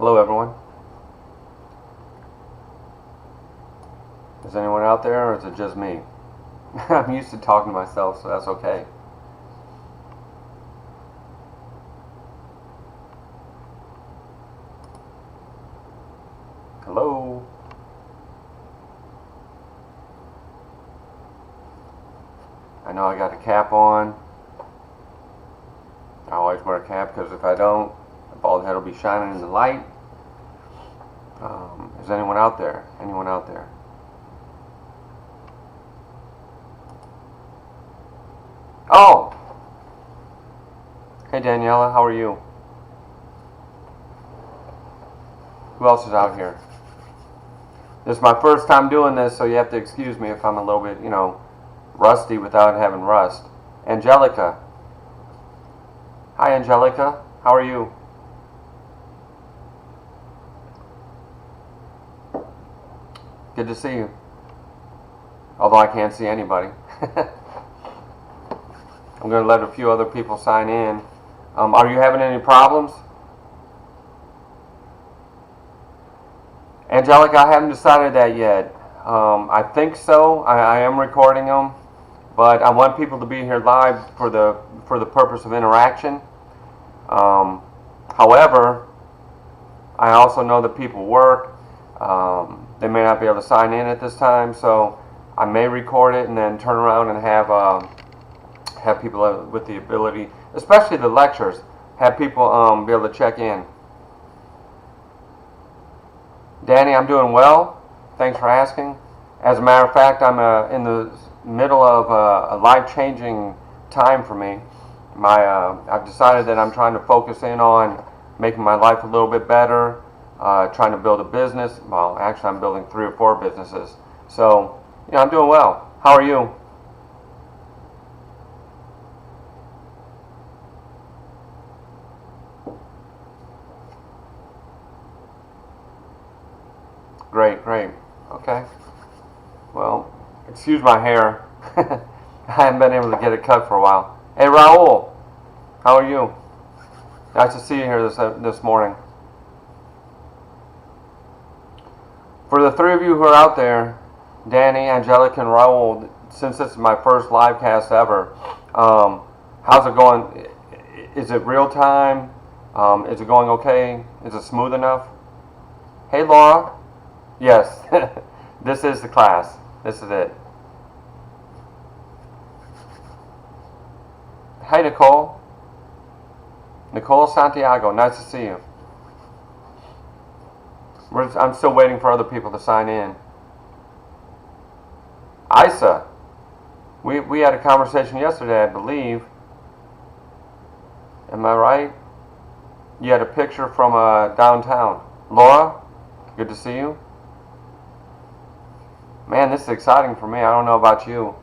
Hello, everyone. Is anyone out there, or is it just me? I'm used to talking to myself, so that's okay. Hello? I know I got a cap on. I always wear a cap because if I don't, the bald head will be shining in the light. Is anyone out there? Anyone out there? Oh! Hey Daniela, how are you? Who else is out here? This is my first time doing this, so you have to excuse me if I'm a little bit, rusty without having rust. Angelica. Hi Angelica, how are you? Good to see you. Although I can't see anybody. I'm going to let a few other people sign in. Are you having any problems? Angelica, I haven't decided that yet. I think so. I am recording them, but I want people to be here live for the purpose of interaction. However, I also know that people work. They may not be able to sign in at this time, so I may record it and then turn around and have people with the ability, especially the lectures, have people be able to check in. Danny, I'm doing well. Thanks for asking. As a matter of fact, I'm in the middle of a life-changing time for me. I've decided that I'm trying to focus in on making my life a little bit better, trying to build a business. Well, actually, I'm building 3 or 4 businesses. So, I'm doing well. How are you? Great, great. Okay. Well, excuse my hair. I haven't been able to get it cut for a while. Hey, Raul. How are you? Nice to see you here this morning. For the 3 of you who are out there, Danny, Angelica, and Raul, since this is my first live cast ever, how's it going? Is it real time? Is it going okay? Is it smooth enough? Hey, Laura. Yes, this is the class. This is it. Hey, Nicole. Nicole Santiago, nice to see you. I'm still waiting for other people to sign in. Isa, we had a conversation yesterday, I believe. Am I right? You had a picture from downtown. Laura, good to see you. Man, this is exciting for me. I don't know about you.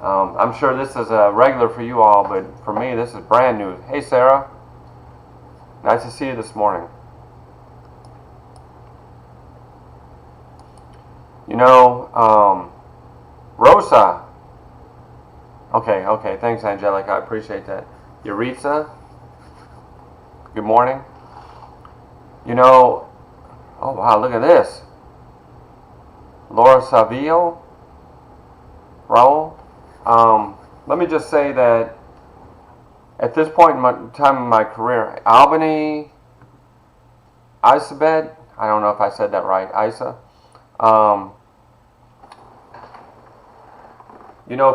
I'm sure this is regular for you all, but for me, this is brand new. Hey, Sarah. Nice to see you this morning. Rosa. Okay. Thanks, Angelica. I appreciate that. Yuritsa. Good morning. Oh, wow, look at this. Laura Savio, Raul. Let me just say that at this point in time in my career, Albany, Isabet, I don't know if I said that right, Isa.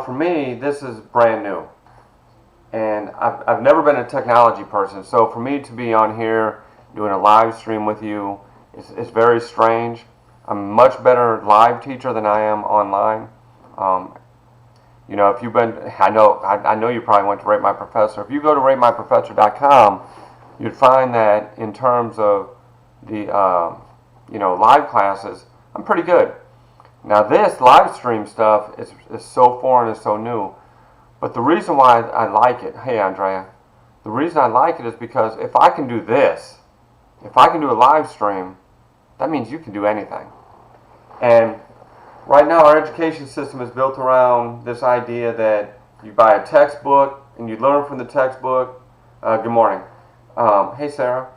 For me, this is brand new. And I've never been a technology person, so for me to be on here doing a live stream with you is very strange. I'm a much better live teacher than I am online. If you've been, I know you probably went to Rate My Professor. If you go to ratemyprofessor.com, you'd find that in terms of the, live classes, I'm pretty good. Now this live stream stuff is so foreign and so new. But the reason why I like it, hey Andrea, the reason I like it is because if I can do this, if I can do a live stream, that means you can do anything. And right now our education system is built around this idea that you buy a textbook and you learn from the textbook. Good morning. Hey Sarah.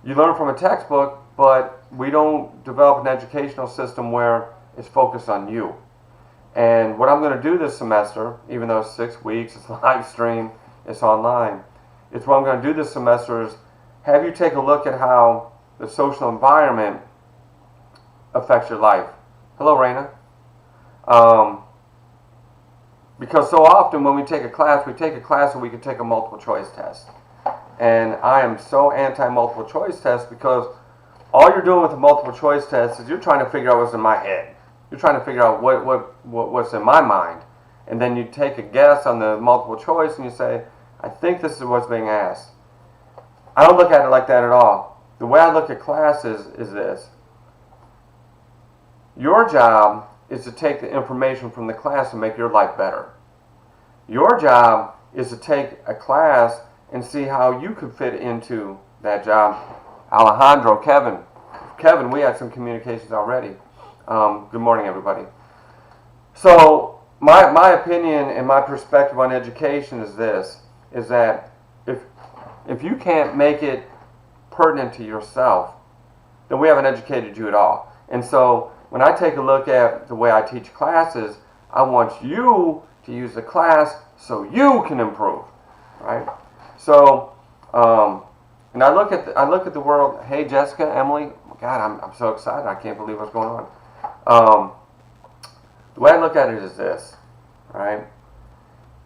You learn from a textbook but we don't develop an educational system where it's focused on you. And what I'm going to do this semester, even though it's 6 weeks, it's live stream, it's online, it's what I'm going to do this semester is have you take a look at how the social environment affects your life. Hello, Raina. Because so often when we take a class and we can take a multiple choice test. And I am so anti-multiple choice test because all you're doing with a multiple choice test is you're trying to figure out what's in my head. You're trying to figure out what's in my mind. And then you take a guess on the multiple choice and you say, I think this is what's being asked. I don't look at it like that at all. The way I look at classes is this. Your job is to take the information from the class and make your life better. Your job is to take a class and see how you could fit into that job. Alejandro, Kevin, we had some communications already. Good morning, everybody. So my opinion and my perspective on education is this, is that if you can't make it pertinent to yourself, then we haven't educated you at all. And so when I take a look at the way I teach classes, I want you to use the class so you can improve, right? So, and I look at the world. Hey, Jessica, Emily, God, I'm so excited. I can't believe what's going on. The way I look at it is this, right?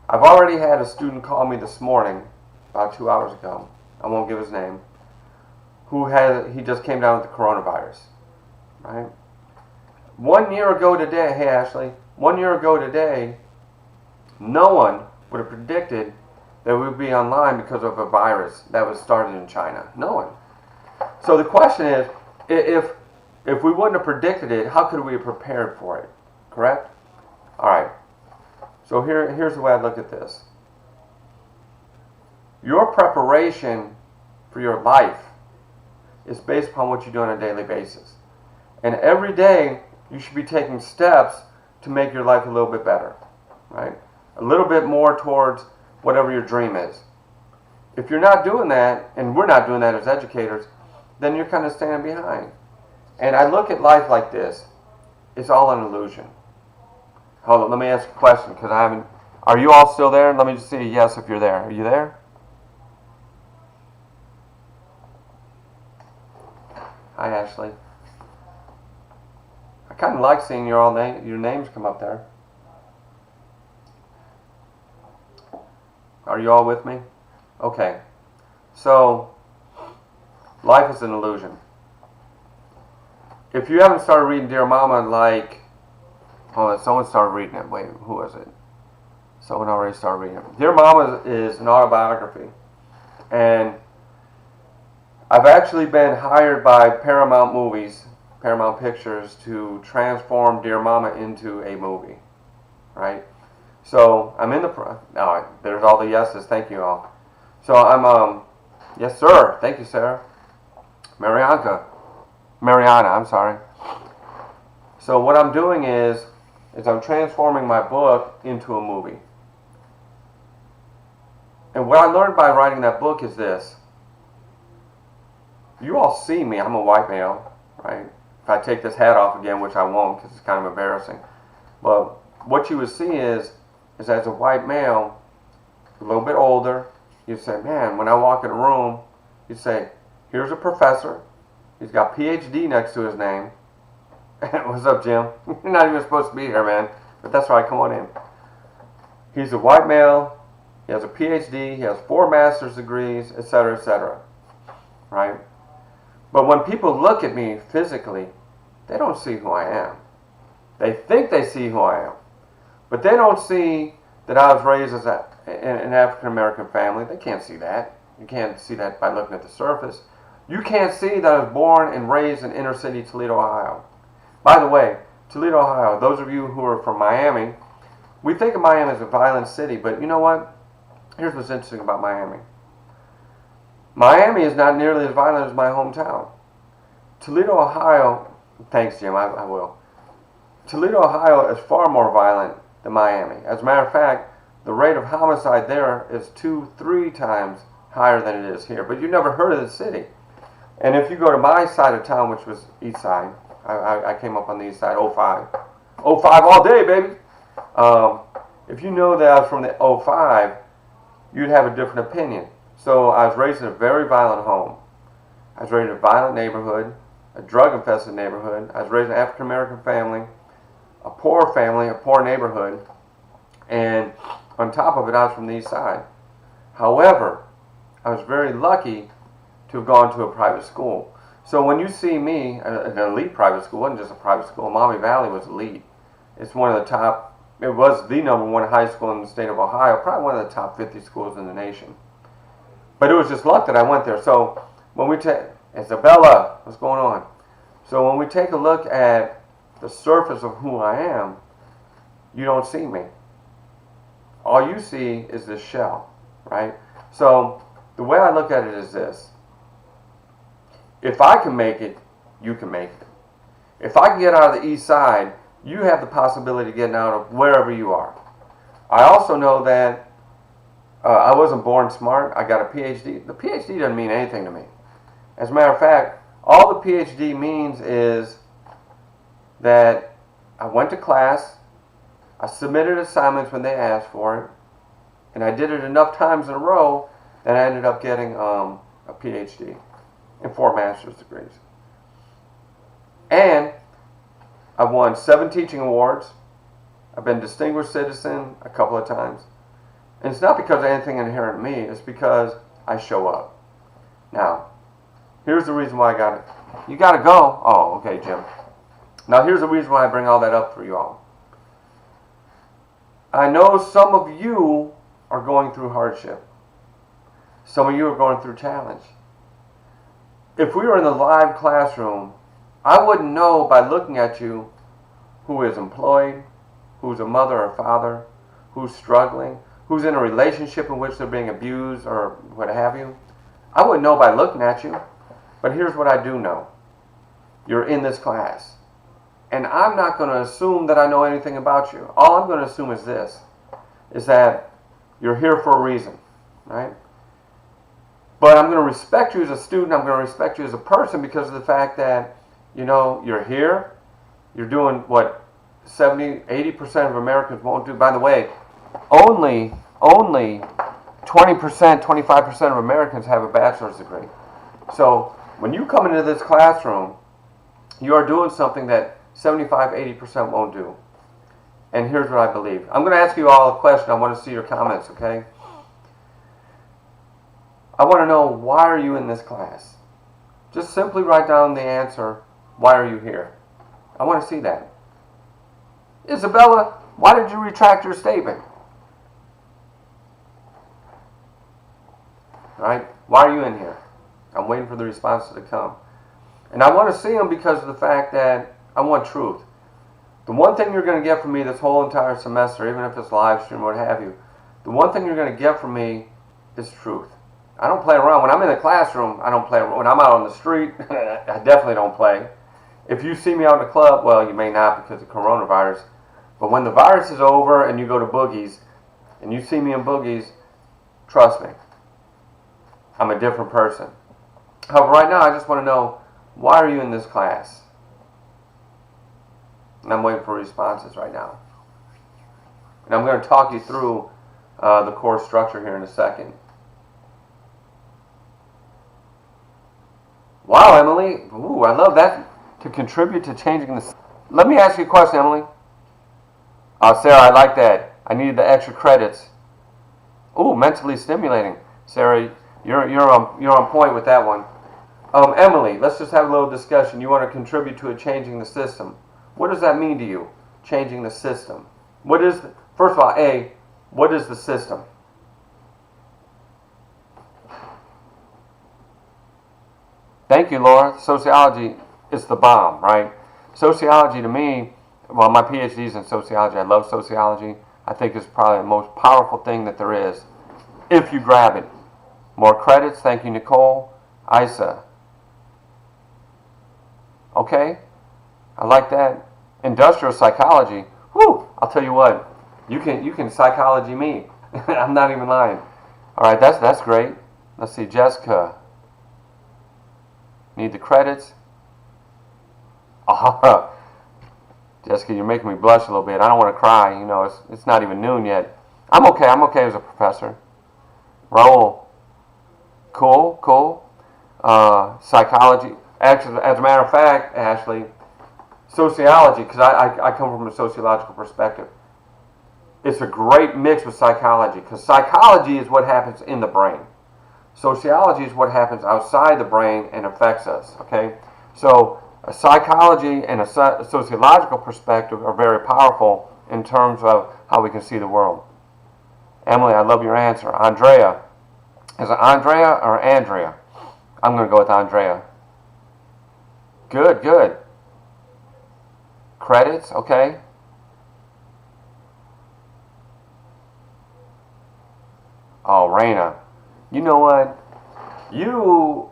I've already had a student call me this morning, about 2 hours ago. I won't give his name. He just came down with the coronavirus, right? 1 year ago today, hey Ashley, 1 year ago today, no one would have predicted that we would be online because of a virus that was started in China. No one. So the question is, if we wouldn't have predicted it, how could we have prepared for it? Correct? All right. So here's the way I look at this. Your preparation for your life is based upon what you do on a daily basis. And every day, you should be taking steps to make your life a little bit better, right? A little bit more towards whatever your dream is. If you're not doing that, and we're not doing that as educators, then you're kind of standing behind. And I look at life like this. It's all an illusion. Hold on, let me ask a question, because I haven't... Are you all still there? Let me just see a yes if you're there. Are you there? Hi, Ashley. I kind of like seeing your names come up there. Are you all with me? Okay. So, life is an illusion. If you haven't started reading Dear Mama, like... Hold on, someone started reading it. Wait, who was it? Someone already started reading it. Dear Mama is an autobiography. And I've actually been hired by Paramount Movies, Paramount Pictures, to transform Dear Mama into a movie, right? So I'm in the there's all the yeses. Thank you all. So I'm yes sir. Thank you, Sarah. Mariana, I'm sorry. So what I'm doing is I'm transforming my book into a movie. And what I learned by writing that book is this. You all see me. I'm a white male, right? If I take this hat off again, which I won't because it's kind of embarrassing. But what you would see is as a white male, a little bit older, you'd say, man, when I walk in a room, you'd say, here's a professor. He's got PhD next to his name. What's up, Jim? You're not even supposed to be here, man. But that's right, come on in. He's a white male. He has a PhD. He has 4 master's degrees, etc., etc. Right? But when people look at me physically, they don't see who I am. They think they see who I am. But they don't see that I was raised as an African-American family. They can't see that. You can't see that by looking at the surface. You can't see that I was born and raised in inner city Toledo, Ohio. By the way, Toledo, Ohio, those of you who are from Miami, we think of Miami as a violent city, but you know what? Here's what's interesting about Miami. Miami is not nearly as violent as my hometown. Toledo, Ohio, thanks Jim, I will. Toledo, Ohio is far more violent than Miami. As a matter of fact, the rate of homicide there is 2-3 times higher than it is here. But you never heard of the city. And if you go to my side of town, which was east side, I came up on the east side, '05. '05 all day, baby. If you know that I was from the '05, you'd have a different opinion. So I was raised in a very violent home. I was raised in a violent neighborhood, a drug-infested neighborhood. I was raised in an African-American family, a poor neighborhood. And on top of it, I was from the east side. However, I was very lucky to have gone to a private school. So when you see me, an elite private school, it wasn't just a private school. Maumee Valley was elite. It's one of the top, it was the #1 high school in the state of Ohio, probably one of the top 50 schools in the nation. But it was just luck that I went there. So when we take, Isabella, what's going on? So when we take a look at the surface of who I am, you don't see me. All you see is this shell, right? So the way I look at it is this. If I can make it, you can make it. If I can get out of the east side, you have the possibility of getting out of wherever you are. I also know that I wasn't born smart. I got a PhD. The PhD doesn't mean anything to me. As a matter of fact, all the PhD means is that I went to class, I submitted assignments when they asked for it, and I did it enough times in a row that I ended up getting a PhD and 4 master's degrees. And I've won 7 teaching awards. I've been distinguished citizen a couple of times. And it's not because of anything inherent in me, it's because I show up. Now, here's the reason why I got it. You got to go. Oh, okay, Jim. Now, here's the reason why I bring all that up for you all. I know some of you are going through hardship. Some of you are going through challenge. If we were in the live classroom, I wouldn't know by looking at you who is employed, who's a mother or father, who's struggling, who's in a relationship in which they're being abused or what have you. I wouldn't know by looking at you. But here's what I do know. You're in this class. And I'm not going to assume that I know anything about you. All I'm going to assume is this, is that you're here for a reason, right? But I'm going to respect you as a student. I'm going to respect you as a person because of the fact that, you know, you're here. You're doing what 70, 80% of Americans won't do. By the way, only 20%, 25% of Americans have a bachelor's degree. So when you come into this classroom, you are doing something that 75, 80% won't do. And here's what I believe. I'm going to ask you all a question. I want to see your comments, okay? I want to know, why are you in this class? Just simply write down the answer, why are you here? I want to see that. Isabella, why did you retract your statement? All right? Why are you in here? I'm waiting for the responses to come. And I want to see them because of the fact that I want truth. The one thing you're going to get from me this whole entire semester, even if it's live stream or what have you, the one thing you're going to get from me is truth. I don't play around. When I'm in the classroom, I don't play around. When I'm out on the street, I definitely don't play. If you see me out in the club, well, you may not because of coronavirus. But when the virus is over and you go to boogies, and you see me in boogies, trust me, I'm a different person. However, right now, I just want to know, why are you in this class? And I'm waiting for responses right now. And I'm going to talk you through the course structure here in a second. Wow, Emily. Ooh, I love that. To contribute to changing the... Let me ask you a question, Emily. Sarah, I like that. I needed the extra credits. Ooh, mentally stimulating. Sarah, you're on point with that one. Emily, let's just have a little discussion. You want to contribute to changing the system. What does that mean to you, changing the system? What is, first of all, A, what is the system? Thank you, Laura. Sociology is the bomb, right? Sociology to me, well, my PhD is in sociology. I love sociology. I think it's probably the most powerful thing that there is, if you grab it. More credits. Thank you, Nicole. Isa. Okay, I like that. Industrial psychology. Whew, I'll tell you what. You can psychology me. I'm not even lying. All right, that's great. Let's see, Jessica. Need the credits? Oh, Jessica, you're making me blush a little bit. I don't want to cry. You know, it's not even noon yet. I'm okay. I'm okay as a professor. Raul, cool. Psychology. Actually, as a matter of fact, Ashley, sociology, because I come from a sociological perspective. It's a great mix with psychology, because psychology is what happens in the brain. Sociology is what happens outside the brain and affects us, okay? So a psychology and a sociological perspective are very powerful in terms of how we can see the world. Emily, I love your answer. Andrea. Is it Andrea or Andrea? I'm going to go with Andrea. Good. Credits, okay. Oh, Raina. You know what? You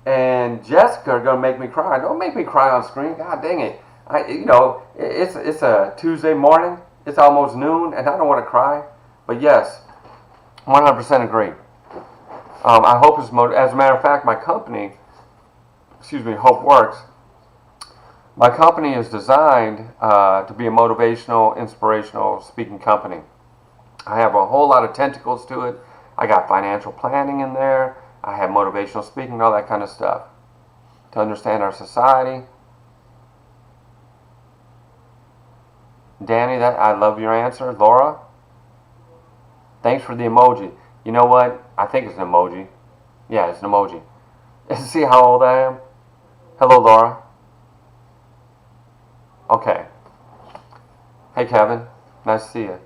and Jessica are going to make me cry. Don't make me cry on screen. God dang it. It's a Tuesday morning. It's almost noon, and I don't want to cry. But yes, 100% agree. I hope it's as a matter of fact, my company, Hope Works, my company is designed to be a motivational, inspirational speaking company. I have a whole lot of tentacles to it. I got financial planning in there. I have motivational speaking, all that kind of stuff. To understand our society. Danny, I love your answer. Laura, thanks for the emoji. You know what? I think it's an emoji. Yeah, it's an emoji. See how old I am? Hello, Laura. Okay. Hey, Kevin. Nice to see you.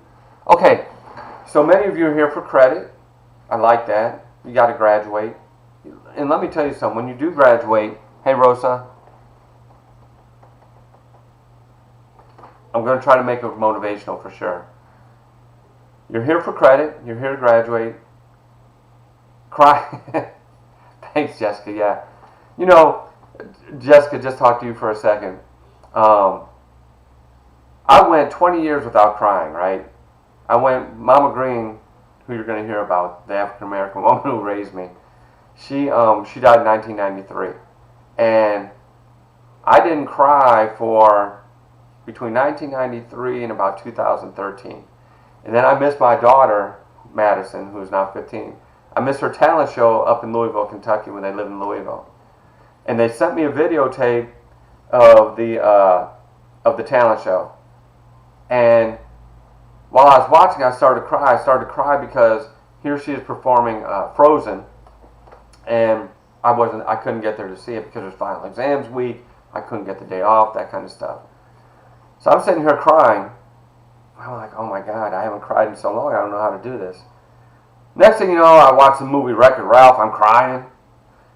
Okay, so many of you are here for credit. I like that. You got to graduate. And let me tell you something. When you do graduate, hey, Rosa, I'm going to try to make it motivational for sure. You're here for credit. You're here to graduate. Cry. Thanks, Jessica. Yeah. You know, Jessica, just talk to you for a second. I went 20 years without crying, right? Mama Green, who you're going to hear about, the African-American woman who raised me, she died in 1993. And I didn't cry for between 1993 and about 2013. And then I missed my daughter, Madison, who's now 15. I missed her talent show up in Louisville, Kentucky, when they lived in Louisville. And they sent me a videotape of the talent show. And while I was watching, I started to cry. I started to cry because here she is performing Frozen, and I couldn't get there to see it because it was final exams week. I couldn't get the day off, that kind of stuff. So I'm sitting here crying. I'm like, oh my God, I haven't cried in so long. I don't know how to do this. Next thing you know, I watch the movie Wreck-It Ralph. I'm crying.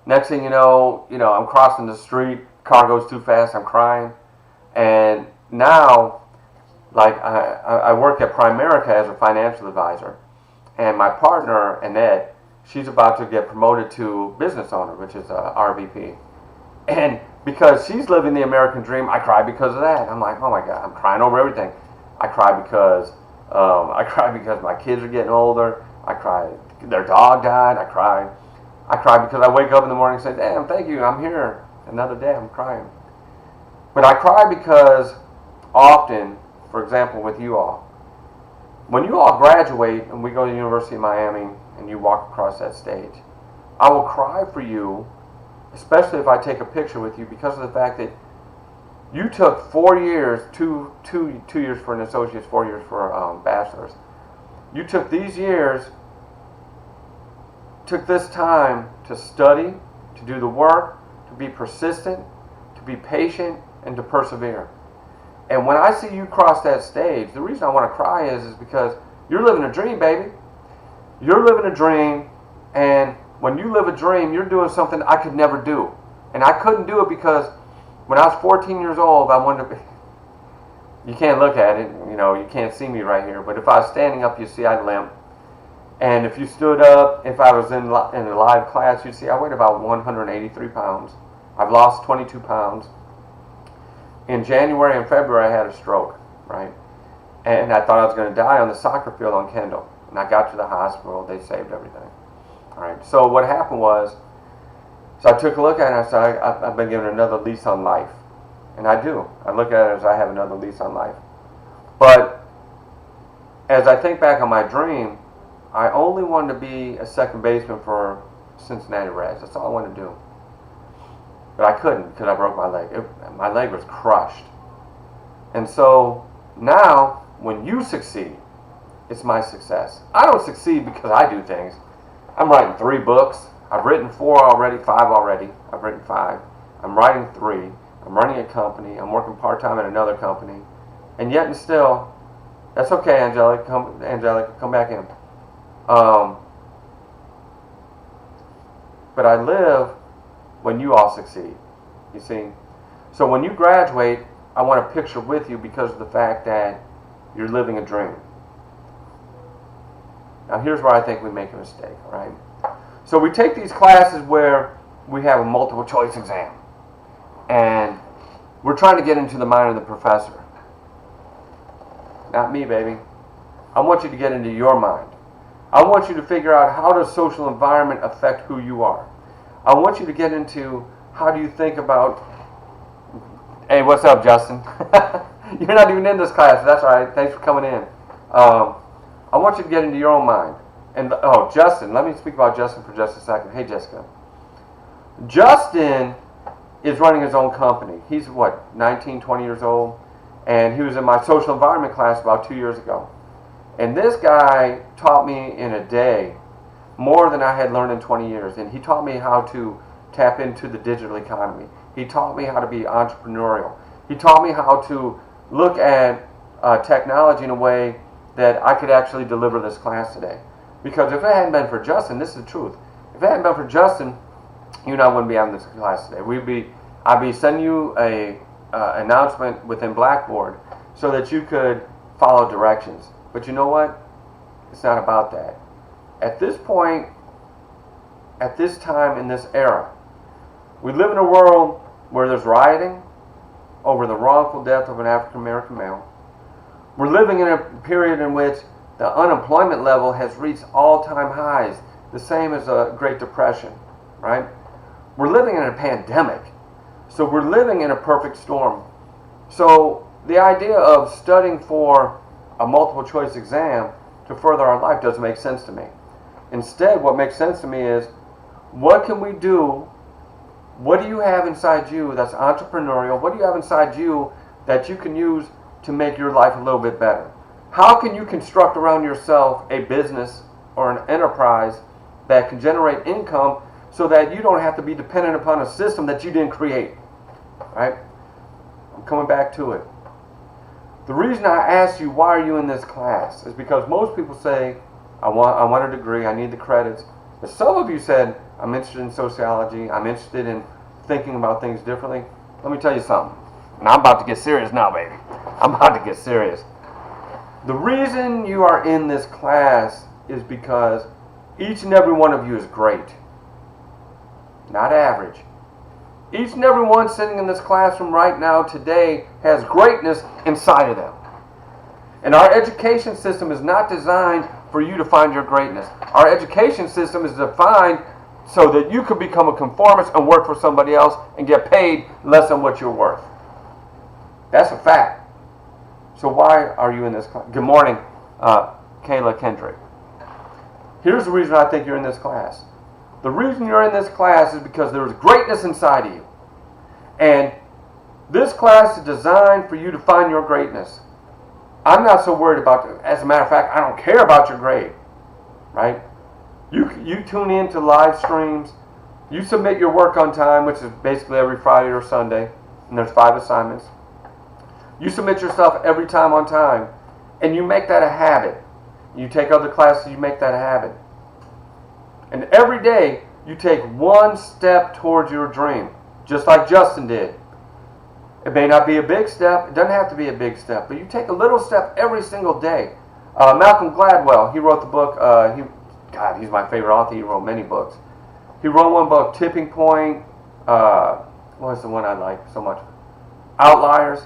Next thing you know, I'm crossing the street. Car goes too fast. I'm crying. And now, like, I work at Primerica as a financial advisor. And my partner, Annette, she's about to get promoted to business owner, which is a RVP. And because she's living the American dream, I cry because of that. I'm like, oh my God, I'm crying over everything. I cry because my kids are getting older. I cry their dog died. I cry because I wake up in the morning and say, damn, thank you, I'm here. Another day, I'm crying. But I cry because often, for example, with you all, when you all graduate and we go to the University of Miami and you walk across that stage, I will cry for you, especially if I take a picture with you, because of the fact that you took 4 years, two years for an associate's, 4 years for a bachelor's. You took these years, took this time to study, to do the work, to be persistent, to be patient, and to persevere. And when I see you cross that stage, the reason I want to cry is because you're living a dream, baby. You're living a dream, and when you live a dream, you're doing something I could never do. And I couldn't do it because when I was 14 years old, I wanted to be... You can't look at it, you can't see me right here, but if I was standing up, you see I'd limp. And if you stood up, if I was in a live class, you'd see I weighed about 183 pounds. I've lost 22 pounds. In January and February, I had a stroke, right? And I thought I was going to die on the soccer field on Kendall. And I got to the hospital. They saved everything. All right. So what happened was, So I took a look at it and I said, I've been given another lease on life. And I do. I look at it as I have another lease on life. But as I think back on my dream, I only wanted to be a second baseman for Cincinnati Reds. That's all I wanted to do. But I couldn't because I broke my leg. My leg was crushed. And so now, when you succeed, it's my success. I don't succeed because I do things. I'm writing 3 books. I've written 4 already, 5 already. I've written 5. I'm writing 3. I'm running a company. I'm working part-time at another company. And yet and still, that's okay, Angelica, come back in. But I live when you all succeed, you see. So when you graduate, I want to picture with you because of the fact that you're living a dream. Now here's where I think we make a mistake, right? So we take these classes where we have a multiple choice exam. And we're trying to get into the mind of the professor. Not me, baby. I want you to get into your mind. I want you to figure out how does social environment affect who you are. I want you to get into how do you think about... Hey, what's up, Justin? You're not even in this class. That's all right. Thanks for coming in. I want you to get into your own mind. And Justin, let me speak about Justin for just a second. Hey, Jessica. Justin is running his own company. He's, 19, 20 years old? And he was in my social environment class about 2 years ago. And this guy taught me in a day more than I had learned in 20 years. And he taught me how to tap into the digital economy. He taught me how to be entrepreneurial. He taught me how to look at technology in a way that I could actually deliver this class today. Because if it hadn't been for Justin, this is the truth. If it hadn't been for Justin, you and I wouldn't be having this class today. I'd be sending you a announcement within Blackboard so that you could follow directions. But you know what? It's not about that. At this point, at this time, in this era, we live in a world where there's rioting over the wrongful death of an African American male. We're living in a period in which the unemployment level has reached all-time highs, the same as a Great Depression, right? We're living in a pandemic. So we're living in a perfect storm. So the idea of studying for a multiple choice exam to further our life doesn't make sense to me. Instead, what makes sense to me is, what can we do? What do you have inside you that's entrepreneurial? What do you have inside you that you can use to make your life a little bit better? How can you construct around yourself a business or an enterprise that can generate income so that you don't have to be dependent upon a system that you didn't create? Right? I'm coming back to it. The reason I asked you why are you in this class is because most people say, I want a degree, I need the credits. But some of you said, I'm interested in sociology, I'm interested in thinking about things differently. Let me tell you something. And I'm about to get serious now, baby. I'm about to get serious. The reason you are in this class is because each and every one of you is great. Not average. Each and every one sitting in this classroom right now today has greatness inside of them. And our education system is not designed for you to find your greatness. Our education system is defined so that you could become a conformist and work for somebody else and get paid less than what you're worth. That's a fact. So why are you in this class? Good morning, Kayla Kendrick. Here's the reason I think you're in this class. The reason you're in this class is because there is greatness inside of you. And this class is designed for you to find your greatness. I'm not so worried about it. As a matter of fact, I don't care about your grade. Right? You tune in to live streams. You submit your work on time, which is basically every Friday or Sunday. And there's 5 assignments. You submit your stuff every time on time. And you make that a habit. You take other classes, you make that a habit. And every day, you take one step towards your dream, just like Justin did. It may not be a big step. It doesn't have to be a big step, but you take a little step every single day. Malcolm Gladwell, he wrote the book, he's my favorite author. He wrote many books. He wrote one book, Tipping Point. What's the one I like so much? Outliers.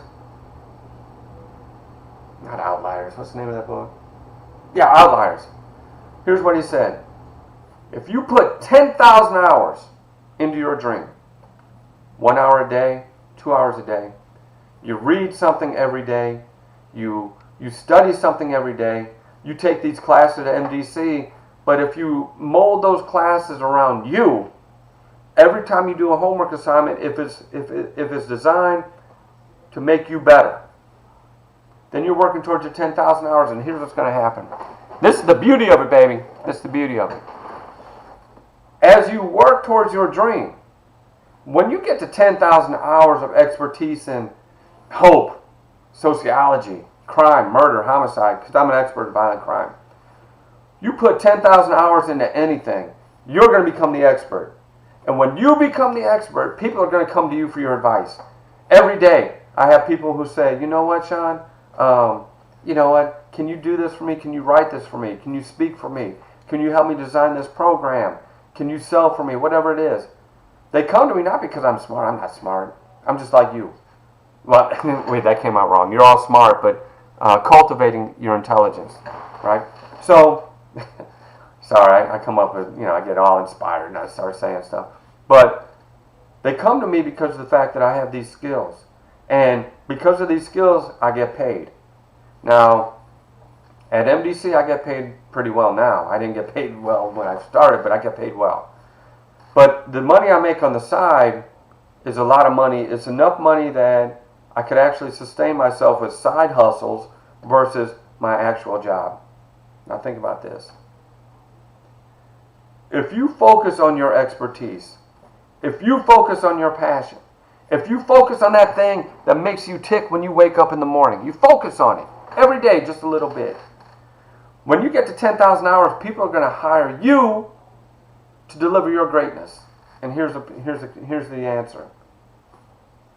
Not Outliers. What's the name of that book? Yeah, Outliers. Here's what he said. If you put 10,000 hours into your dream. 1 hour a day, 2 hours a day. You read something every day. You study something every day. You take these classes at MDC, but if you mold those classes around you, every time you do a homework assignment, if it's designed to make you better, then you're working towards your 10,000 hours, and here's what's going to happen. This is the beauty of it, baby. This is the beauty of it. As you work towards your dream, when you get to 10,000 hours of expertise in hope, sociology, crime, murder, homicide, because I'm an expert in violent crime, you put 10,000 hours into anything, you're going to become the expert. And when you become the expert, people are going to come to you for your advice. Every day, I have people who say, you know what, Sean? You know what? Can you do this for me? Can you write this for me? Can you speak for me? Can you help me design this program? Can you sell for me? Whatever it is. They come to me not because I'm smart. I'm not smart. I'm just like you. Well, wait, that came out wrong. You're all smart, but cultivating your intelligence, right? So, sorry, I come up with, I get all inspired and I start saying stuff. But they come to me because of the fact that I have these skills. And because of these skills, I get paid. Now, at MDC, I get paid pretty well now. I didn't get paid well when I started, but I get paid well. But the money I make on the side is a lot of money. It's enough money that I could actually sustain myself with side hustles versus my actual job. Now think about this. If you focus on your expertise, if you focus on your passion, if you focus on that thing that makes you tick when you wake up in the morning, you focus on it every day just a little bit. When you get to 10,000 hours, people are going to hire you to deliver your greatness. And here's the answer.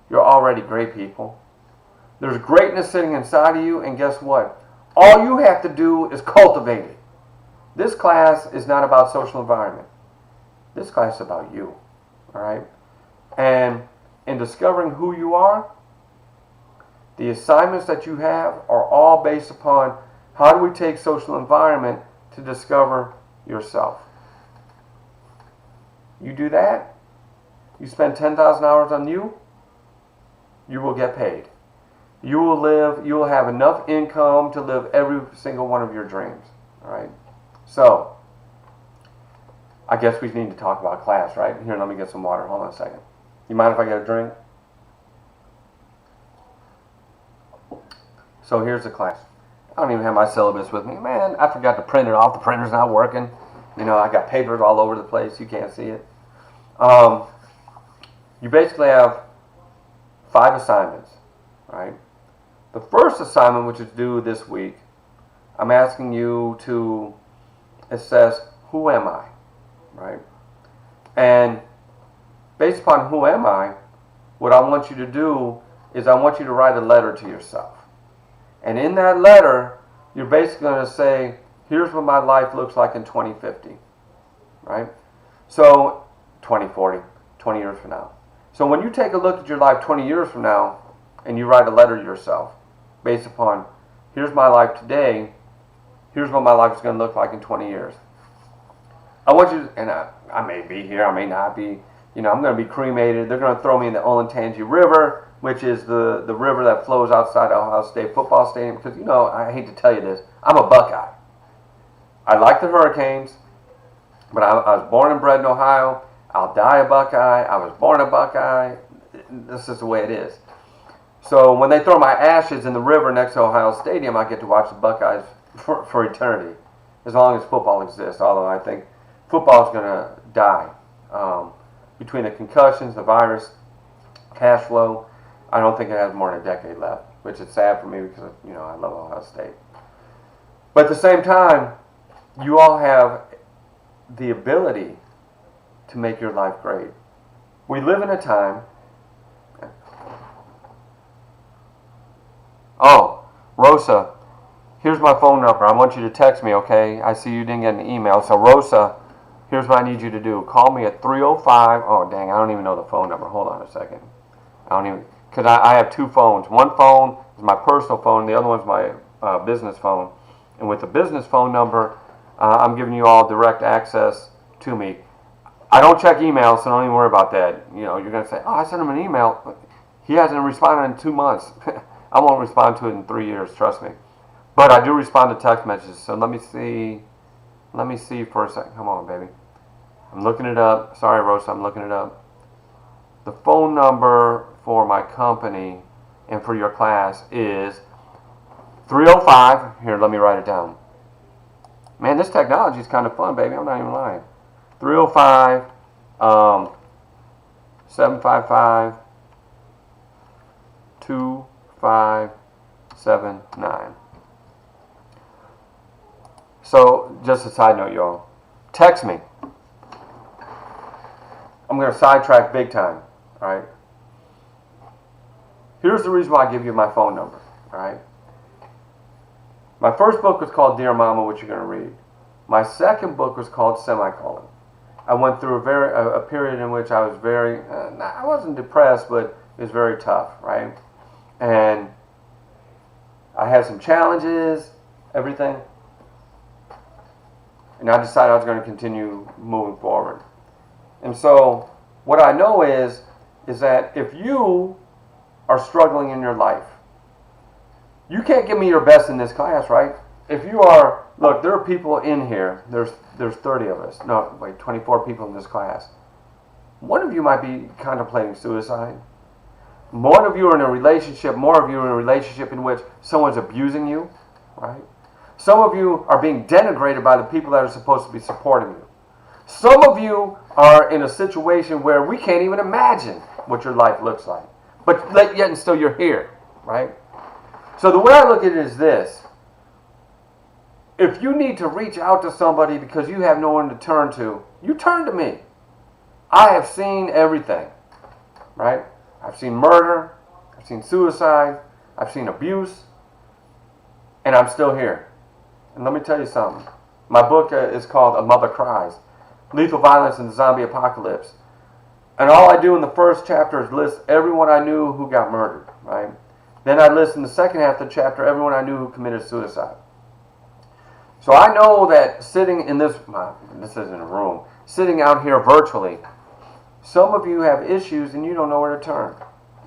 You're already great, people. There's greatness sitting inside of you, and guess what? All you have to do is cultivate it. This class is not about social environment. This class is about you. All right? And in discovering who you are, the assignments that you have are all based upon how do we take social environment to discover yourself. You do that, you spend 10,000 hours on you, you will get paid. You will have enough income to live every single one of your dreams. All right? So, I guess we need to talk about class, right? Here, let me get some water. Hold on a second. You mind if I get a drink? So here's the class. I don't even have my syllabus with me. Man, I forgot to print it off. The printer's not working. I got papers all over the place. You can't see it. You basically have 5 assignments, right? The first assignment, which is due this week, I'm asking you to assess who am I, right? And based upon who am I, what I want you to do is I want you to write a letter to yourself. And in that letter, you're basically going to say, here's what my life looks like in 2050, right? So, 2040, 20 years from now. So when you take a look at your life 20 years from now, and you write a letter to yourself, based upon, here's my life today, here's what my life is going to look like in 20 years. I want you to, and I may be here, I may not be, I'm going to be cremated. They're going to throw me in the Olentangy River, which is the river that flows outside Ohio State football stadium. Because, I hate to tell you this, I'm a Buckeye. I like the Hurricanes, but I was born and bred in Ohio. I'll die a Buckeye. I was born a Buckeye. This is the way it is. So when they throw my ashes in the river next to Ohio Stadium, I get to watch the Buckeyes for eternity, as long as football exists, although I think football is going to die. Between the concussions, the virus, cash flow, I don't think it has more than a decade left, which is sad for me because, I love Ohio State. But at the same time, you all have the ability to make your life great. We live in a time... Oh, Rosa, here's my phone number. I want you to text me, okay? I see you didn't get an email. So, Rosa, here's what I need you to do. Call me at 305... Oh, dang, I don't even know the phone number. Hold on a second. Because I have 2 phones. One phone is my personal phone. The other one's my business phone. And with the business phone number, I'm giving you all direct access to me. I don't check email, so don't even worry about that. You know, you're going to say, oh, I sent him an email, but he hasn't responded in 2 months. I won't respond to it in 3 years, trust me. But I do respond to text messages, so let me see. Let me see for a second. Come on, baby. I'm looking it up. Sorry, Rosa, I'm looking it up. The phone number for my company and for your class is 305. Here, let me write it down. Man, this technology is kind of fun, baby. I'm not even lying. 305 755 2579. So, just a side note, y'all. Text me. I'm going to sidetrack big time, all right? Here's the reason why I give you my phone number, all right? My first book was called Dear Mama, which you're going to read. My second book was called Semicolon. I went through a period in which I was very, I wasn't depressed, but it was very tough, right? And I had some challenges, everything. And I decided I was going to continue moving forward. And so what I know is that if you are struggling in your life, you can't give me your best in this class, right? If you are, look, there are people in here, there's 30 of us, no, wait, 24 people in this class. One of you might be contemplating suicide. One of you are in a relationship, more of you are in a relationship in which someone's abusing you, right? Some of you are being denigrated by the people that are supposed to be supporting you. Some of you are in a situation where we can't even imagine what your life looks like. But yet and still you're here, right? So the way I look at it is this. If you need to reach out to somebody because you have no one to turn to, you turn to me. I have seen everything, right? I've seen murder, I've seen suicide, I've seen abuse, and I'm still here. And let me tell you something. My book is called A Mother Cries, Lethal Violence in the Zombie Apocalypse. And all I do in the first chapter is list everyone I knew who got murdered, right? Then I list in the second half of the chapter everyone I knew who committed suicide. So I know that sitting in this isn't a room, sitting out here virtually, some of you have issues and you don't know where to turn,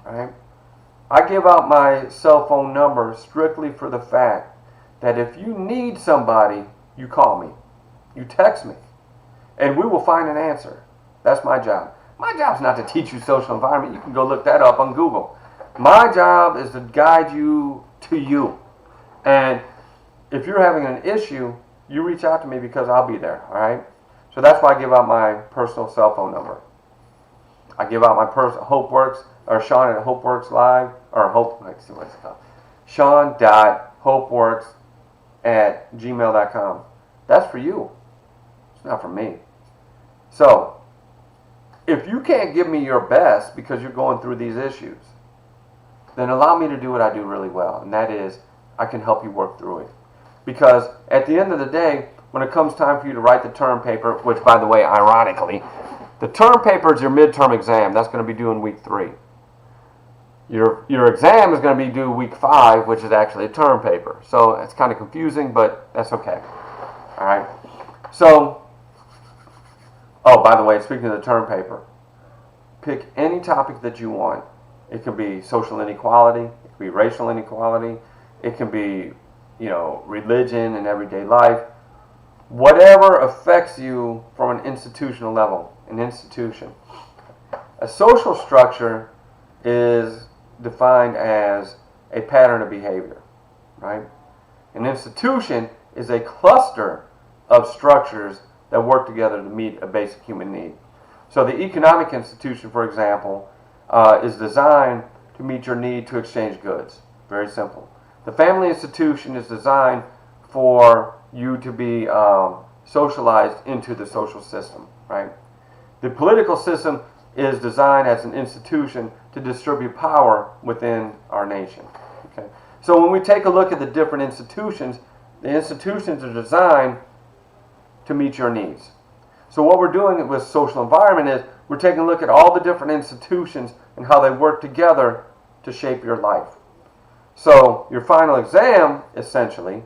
right? I give out my cell phone number strictly for the fact that if you need somebody, you call me, you text me, and we will find an answer. That's my job. My job is not to teach you social environment. You can go look that up on Google. My job is to guide you to you. And if you're having an issue, you reach out to me because I'll be there, all right? So that's why I give out my personal cell phone number. I give out my personal HopeWorks, or Sean at HopeWorks Live, or Hope, let's see what it's called. Sean.hopeworks@gmail.com. That's for you. It's not for me. So, if you can't give me your best because you're going through these issues, then allow me to do what I do really well, and that is I can help you work through it. Because at the end of the day, when it comes time for you to write the term paper, which, by the way, ironically, the term paper is your midterm exam. That's going to be due in week 3. Your exam is going to be due week 5, which is actually a term paper. So it's kind of confusing, but that's okay. All right. So, oh, by the way, speaking of the term paper, pick any topic that you want. It can be social inequality. It can be racial inequality. It can be, religion and everyday life. Whatever affects you from an institutional level, an institution. A social structure is defined as a pattern of behavior, right? An institution is a cluster of structures that work together to meet a basic human need. So the economic institution, for example, is designed to meet your need to exchange goods. Very simple. The family institution is designed for you to be socialized into the social system, right? The political system is designed as an institution to distribute power within our nation. Okay? So when we take a look at the different institutions, the institutions are designed to meet your needs. So what we're doing with social environment is we're taking a look at all the different institutions and how they work together to shape your life. So your final exam, essentially,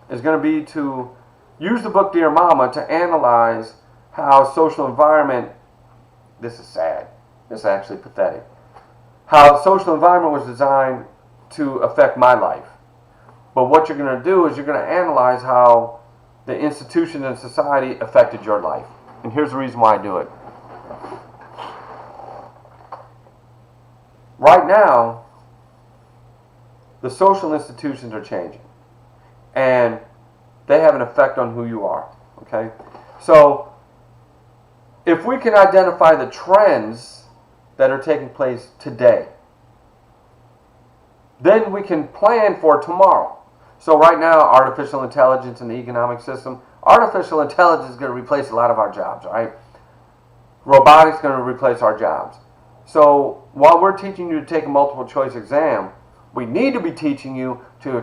is going to be to use the book Dear Mama to analyze how social environment this is sad. This is actually pathetic. How the social environment was designed to affect my life. But what you're going to do is you're going to analyze how the institutions and society affected your life. And here's the reason why I do it. Right now, the social institutions are changing. And they have an effect on who you are. Okay? So, if we can identify the trends that are taking place today, then we can plan for tomorrow. So right now, artificial intelligence in the economic system, artificial intelligence is going to replace a lot of our jobs, right? Robotics is going to replace our jobs. So while we're teaching you to take a multiple choice exam, we need to be teaching you to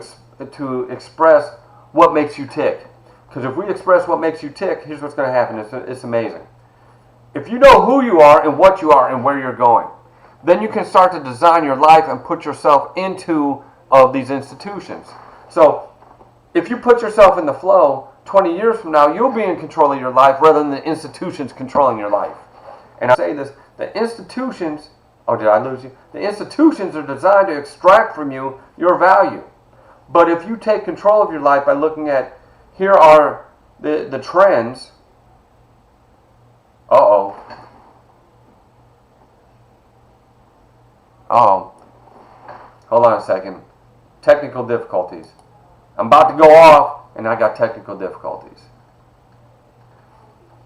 express what makes you tick. Because if we express what makes you tick, here's what's going to happen. It's amazing. If you know who you are and what you are and where you're going, then you can start to design your life and put yourself into these institutions. So if you put yourself in the flow, 20 years from now, you'll be in control of your life rather than the institutions controlling your life. And I say this, the institutions, oh, did I lose you? The institutions are designed to extract from you your value. But if you take control of your life by looking at, here are the trends. Uh-oh. Uh-oh. Hold on a second. Technical difficulties. I'm about to go off, and I got technical difficulties.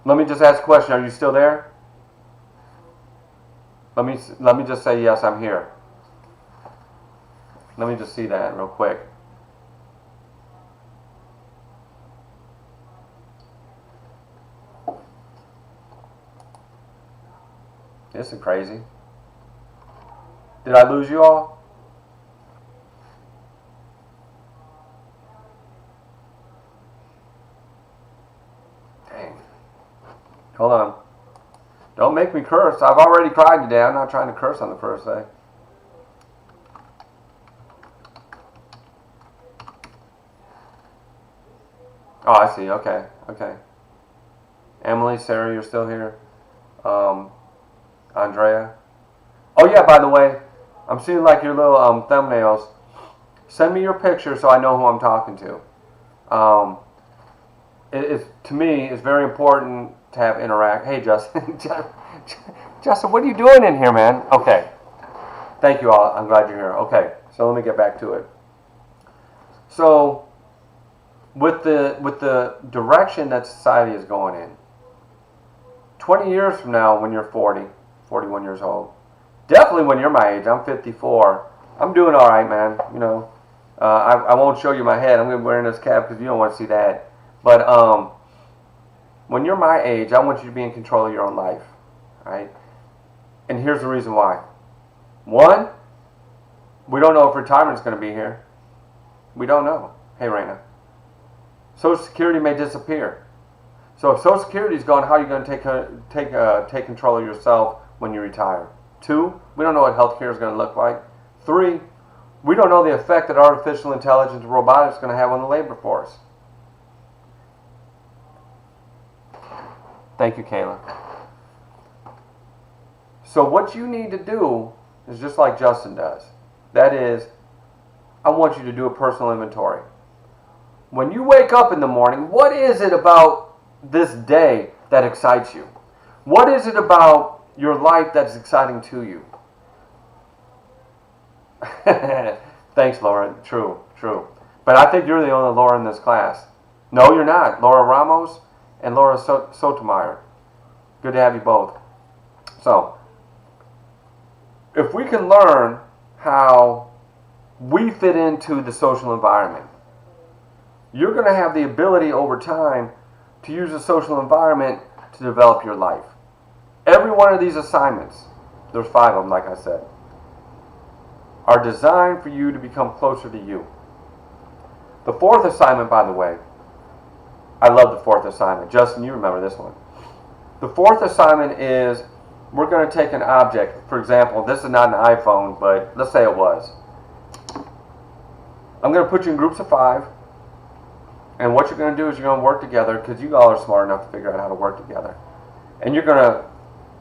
Let me just ask a question. Are you still there? Let me just say yes, I'm here. Let me just see that real quick. This is crazy. Did I lose you all? Dang. Hold on. Don't make me curse. I've already cried today. I'm not trying to curse on the first day. Oh, I see. Okay. Okay. Emily, Sarah, you're still here? Andrea? Oh, yeah, by the way, I'm seeing like your little thumbnails. Send me your picture so I know who I'm talking to. To me, it's very important to have interact. Hey, Justin. Justin, what are you doing in here, man? Okay. Thank you all. I'm glad you're here. Okay, so let me get back to it. So, with the direction that society is going in, 20 years from now, when you're 40, 41 years old, definitely when you're my age, I'm 54, I'm doing all right, man. You know, I won't show you my head. I'm going to be wearing this cap because you don't want to see that. But when you're my age, I want you to be in control of your own life, right? And here's the reason why. One, we don't know if retirement's going to be here. We don't know. Hey, Raina. Social Security may disappear. So if Social Security's gone, how are you going to take control of yourself when you retire? Two, we don't know what healthcare is going to look like. Three, we don't know the effect that artificial intelligence and robotics is going to have on the labor force. Thank you, Kayla. So what you need to do is just like Justin does. That is, I want you to do a personal inventory. When you wake up in the morning, what is it about this day that excites you? What is it about your life that's exciting to you? Thanks, Laura. True, true. But I think you're the only Laura in this class. No, you're not. Laura Ramos and Laura Sotomayor. Good to have you both. So, if we can learn how we fit into the social environment, you're going to have the ability over time to use the social environment to develop your life. Every one of these assignments, there's 5 of them, like I said, are designed for you to become closer to you. The 4th assignment, by the way, I love the 4th assignment. Justin, you remember this one. The 4th assignment is, we're going to take an object. For example, this is not an iPhone, but let's say it was. I'm going to put you in groups of 5. And what you're going to do is you're going to work together, because you all are smart enough to figure out how to work together. And you're going to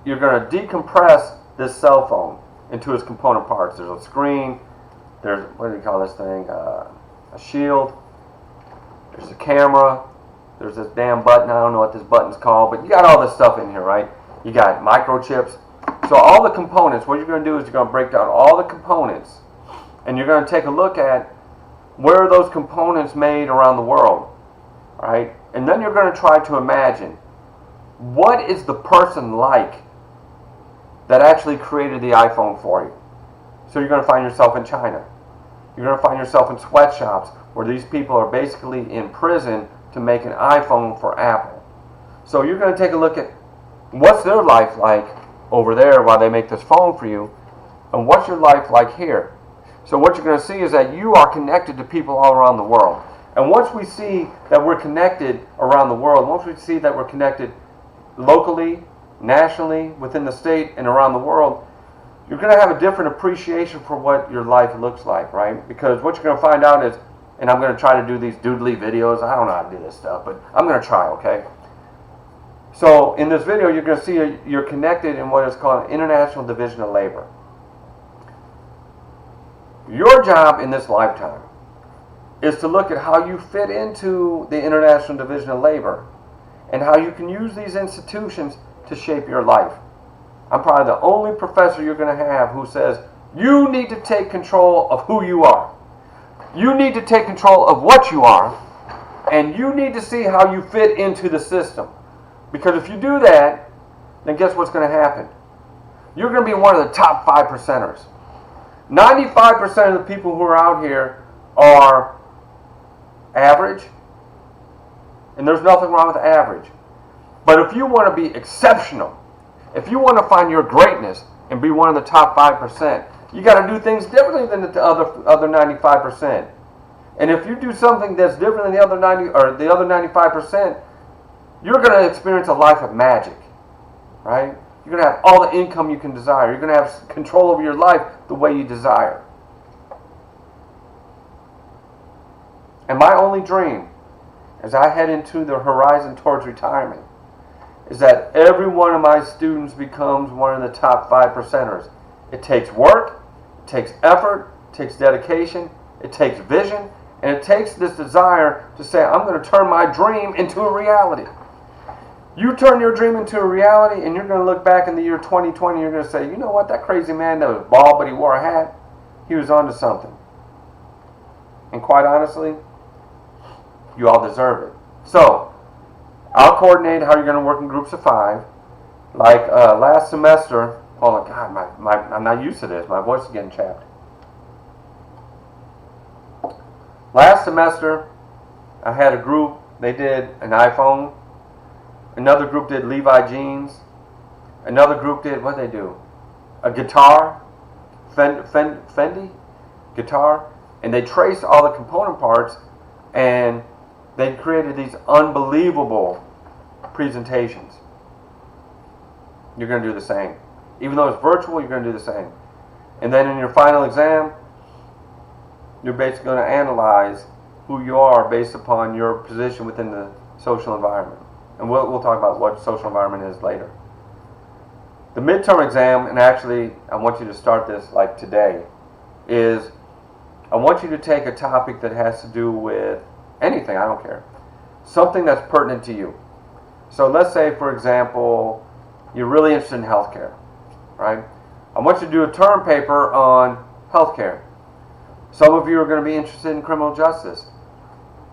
you're going to decompress this cell phone into its component parts. There's a screen, there's, what do you call this thing, a shield, there's a camera, there's this damn button, I don't know what this button's called, but you got all this stuff in here, right? You got microchips. So all the components, what you're going to do is you're going to break down all the components, and you're going to take a look at where are those components made around the world, right? And then you're going to try to imagine, what is the person like that actually created the iPhone for you? So you're going to find yourself in China. You're going to find yourself in sweatshops where these people are basically in prison to make an iPhone for Apple. So you're going to take a look at what's their life like over there while they make this phone for you, and what's your life like here. So what you're going to see is that you are connected to people all around the world. And once we see that we're connected around the world, once we see that we're connected locally, nationally, within the state, and around the world, you're going to have a different appreciation for what your life looks like, right? Because what you're going to find out is, and I'm going to try to do these doodly videos. I don't know how to do this stuff, but I'm going to try, okay? So in this video, you're going to see you're connected in what is called an International Division of Labor. Your job in this lifetime is to look at how you fit into the International Division of Labor and how you can use these institutions to shape your life. I'm probably the only professor you're going to have who says, you need to take control of who you are. You need to take control of what you are, and you need to see how you fit into the system. Because if you do that, then guess what's going to happen? You're going to be one of the top 5%ers. 95% of the people who are out here are average, and there's nothing wrong with average. But if you want to be exceptional, if you want to find your greatness and be one of the top 5%, you got to do things differently than the other 95%. And if you do something that's different than the other 95%, you're going to experience a life of magic, right? You're going to have all the income you can desire. You're going to have control over your life the way you desire. And my only dream, as I head into the horizon towards retirement, is that every one of my students becomes one of the top 5%ers. It takes work, it takes effort, it takes dedication, it takes vision, and it takes this desire to say, I'm going to turn my dream into a reality. You turn your dream into a reality, and you're going to look back in the year 2020, you're going to say, you know what, that crazy man that was bald but he wore a hat, he was onto something. And quite honestly, you all deserve it. So, I'll coordinate how you're going to work in groups of 5. Like last semester, oh my God, I'm not used to this. My voice is getting chapped. Last semester, I had a group, they did an iPhone. Another group did Levi jeans. Another group did, what did they do? A guitar, Fendi guitar. And they traced all the component parts, and they created these unbelievable presentations. You're going to do the same. Even though it's virtual, you're going to do the same. And then in your final exam, you're basically going to analyze who you are based upon your position within the social environment. And we'll talk about what social environment is later. The midterm exam, and actually I want you to start this like today, is I want you to take a topic that has to do with anything, I don't care. Something that's pertinent to you. So let's say, for example, you're really interested in healthcare, right? I want you to do a term paper on healthcare. Some of you are going to be interested in criminal justice.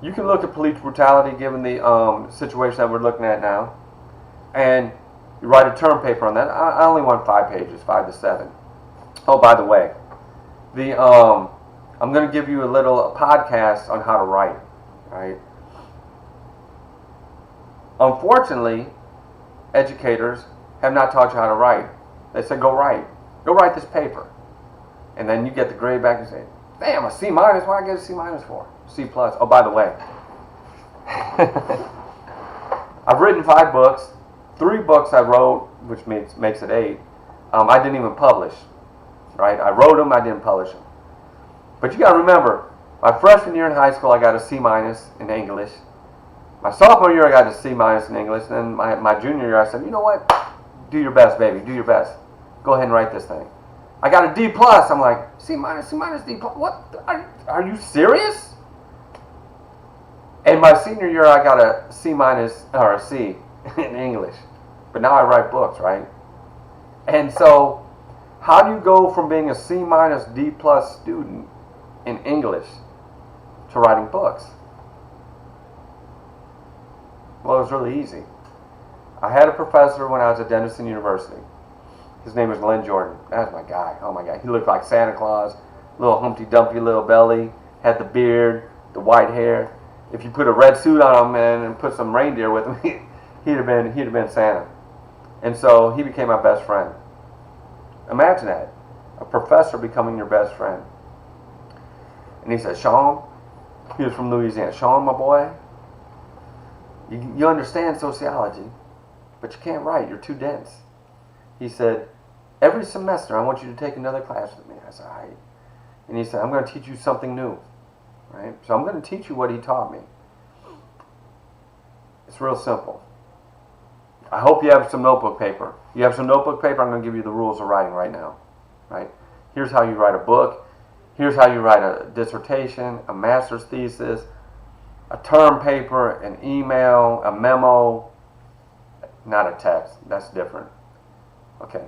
You can look at police brutality given the situation that we're looking at now, and you write a term paper on that. I only want 5 pages, 5 to 7. Oh, by the way, I'm going to give you a little podcast on how to write, right? Unfortunately, educators have not taught you how to write. They say, go write this paper. And then you get the grade back and say, damn, a C minus, what did I get a C minus for? C plus. Oh, by the way, I've written 5 books. 3 books I wrote, which makes it 8. I didn't even publish, right? I wrote them, I didn't publish them. But you got to remember, my freshman year in high school, I got a C minus in English. My sophomore year, I got a C minus in English. And then my junior year, I said, you know what? Do your best, baby. Do your best. Go ahead and write this thing. I got a D plus. I'm like, C minus, D plus. What? Are you serious? And my senior year, I got a C minus or a C in English. But now I write books, right? And so, how do you go from being a C minus, D plus student in English to writing books? Well, it was really easy. I had a professor when I was at Denison University. His name was Len Jordan. That's my guy. Oh my God. He looked like Santa Claus. Little Humpty Dumpty little belly. Had the beard, the white hair. If you put a red suit on him and put some reindeer with him, he'd have been Santa. And so he became my best friend. Imagine that. A professor becoming your best friend. And he said, Sean, he was from Louisiana. Sean, my boy, you understand sociology, but you can't write. You're too dense. He said, every semester I want you to take another class with me. I said, all right. And he said, I'm going to teach you something new. Right? So I'm going to teach you what he taught me. It's real simple. I hope you have some notebook paper. You have some notebook paper, I'm going to give you the rules of writing right now. Right? Here's how you write a book. Here's how you write a dissertation, a master's thesis, a term paper, an email, a memo, not a text. That's different. Okay.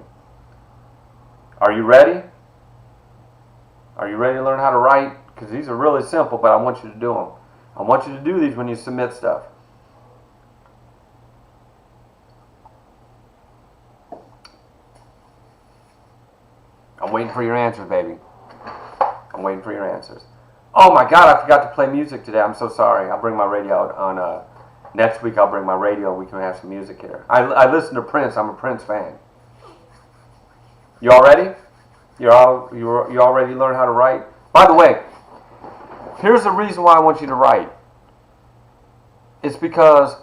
Are you ready? Are you ready to learn how to write? Because these are really simple, but I want you to do them. I want you to do these when you submit stuff. I'm waiting for your answers, baby. I'm waiting for your answers. Oh my God, I forgot to play music today. I'm so sorry. I'll bring my radio out on next week. I'll bring my radio. We can have some music here. I listen to Prince. I'm a Prince fan. You all ready? You all ready to learn how to write? By the way, here's the reason why I want you to write. It's because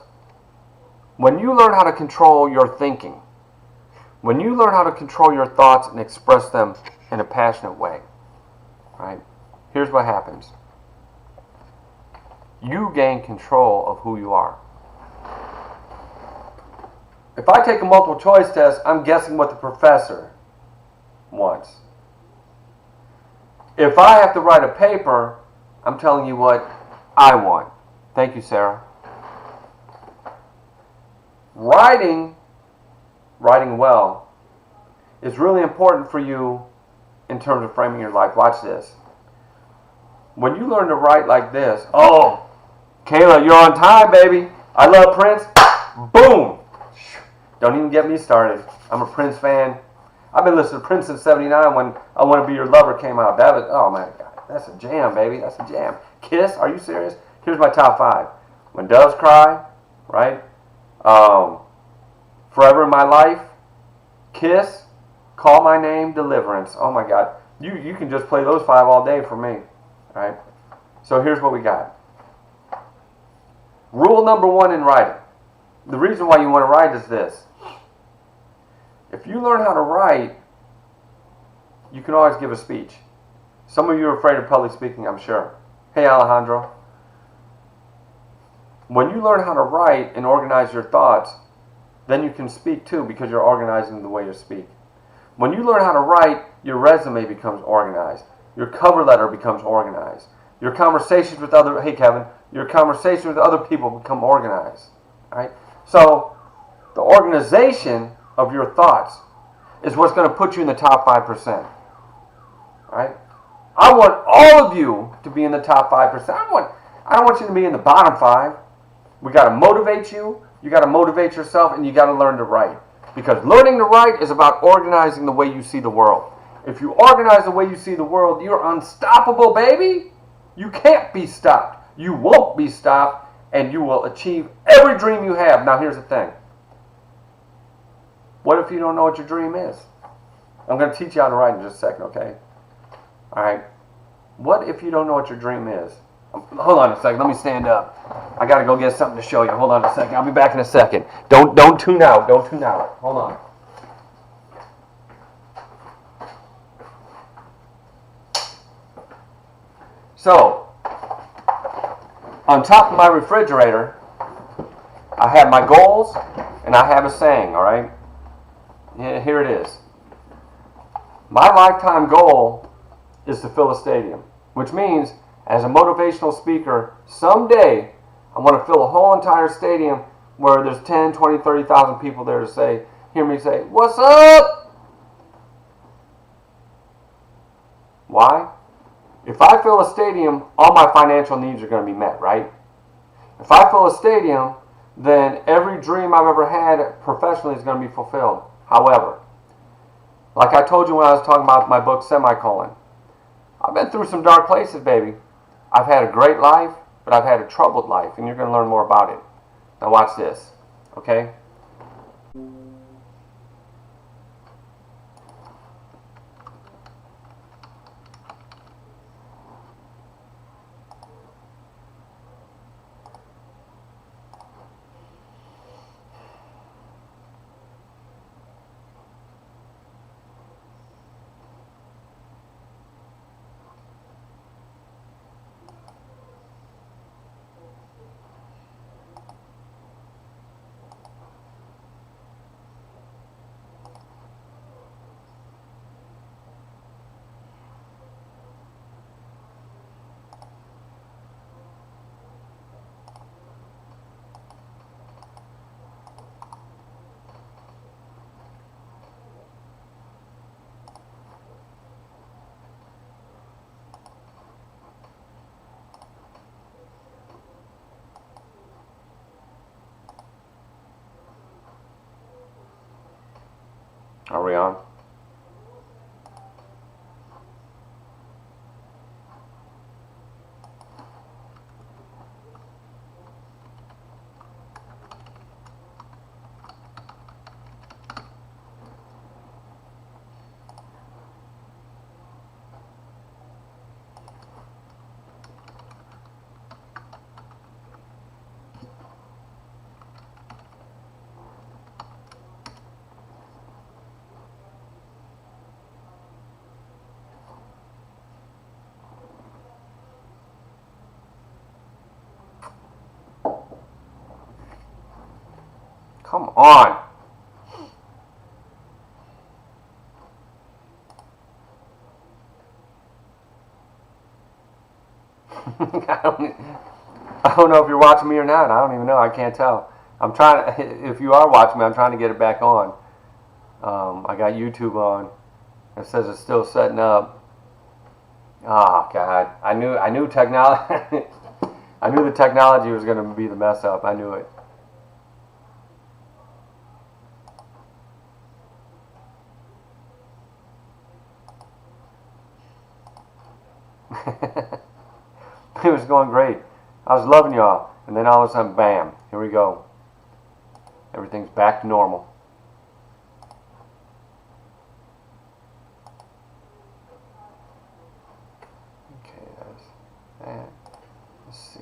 when you learn how to control your thinking, when you learn how to control your thoughts and express them in a passionate way, right? Here's what happens. You gain control of who you are. If I take a multiple choice test, I'm guessing what the professor wants. If I have to write a paper, I'm telling you what I want. Thank you, Sarah. Writing well is really important for you in terms of framing your life. Watch this. When you learn to write like this, oh, Kayla, you're on time, baby. I love Prince. Boom. Don't even get me started. I'm a Prince fan. I've been listening to Prince since '79 when I Want to Be Your Lover came out. That was, oh my God, that's a jam, baby. That's a jam. Kiss, are you serious? Here's my top 5. When Doves Cry, right? Forever in My Life, Kiss, Call My Name, Deliverance. Oh my God. You can just play those 5 all day for me. All right? So here's what we got. Rule number 1 in writing. The reason why you want to write is this. If you learn how to write, you can always give a speech. Some of you are afraid of public speaking, I'm sure. Hey, Alejandro. When you learn how to write and organize your thoughts, then you can speak too because you're organizing the way you speak. When you learn how to write, your resume becomes organized. Your cover letter becomes organized. Your conversations with other, hey Kevin, your conversations with other people become organized. Right? So, the organization of your thoughts is what's going to put you in the top 5%. Right? I want all of you to be in the top 5%. I don't want you to be in the bottom 5. We got to motivate you. You got to motivate yourself, and you got to learn to write. Because learning to write is about organizing the way you see the world. If you organize the way you see the world, you're unstoppable, baby. You can't be stopped. You won't be stopped, and you will achieve every dream you have. Now, here's the thing. What if you don't know what your dream is? I'm going to teach you how to write in just a second, okay? All right. What if you don't know what your dream is? Hold on a second. Let me stand up. I got to go get something to show you. Hold on a second. I'll be back in a second. Don't tune out. Don't tune out. Hold on. So, on top of my refrigerator, I have my goals and I have a saying, all right? Here it is. My lifetime goal is to fill a stadium, which means as a motivational speaker, someday I want to fill a whole entire stadium where there's 10, 20, 30,000 people there to hear me say, "What's up?" Why? If I fill a stadium, all my financial needs are going to be met, right? If I fill a stadium, then every dream I've ever had professionally is going to be fulfilled. However, like I told you when I was talking about my book, Semicolon, I've been through some dark places, baby. I've had a great life, but I've had a troubled life, and you're going to learn more about it. Now watch this, okay? Are we on? Come on. I don't know if you're watching me or not. I don't even know. I can't tell. I'm trying. If you are watching me, I'm trying to get it back on. I got YouTube on. It says it's still setting up. Ah, God. I knew technology. I knew the technology was going to be the mess up. I knew it. It was going great. I was loving y'all. And then all of a sudden, bam, here we go. Everything's back to normal. Okay, that's that. Let's see.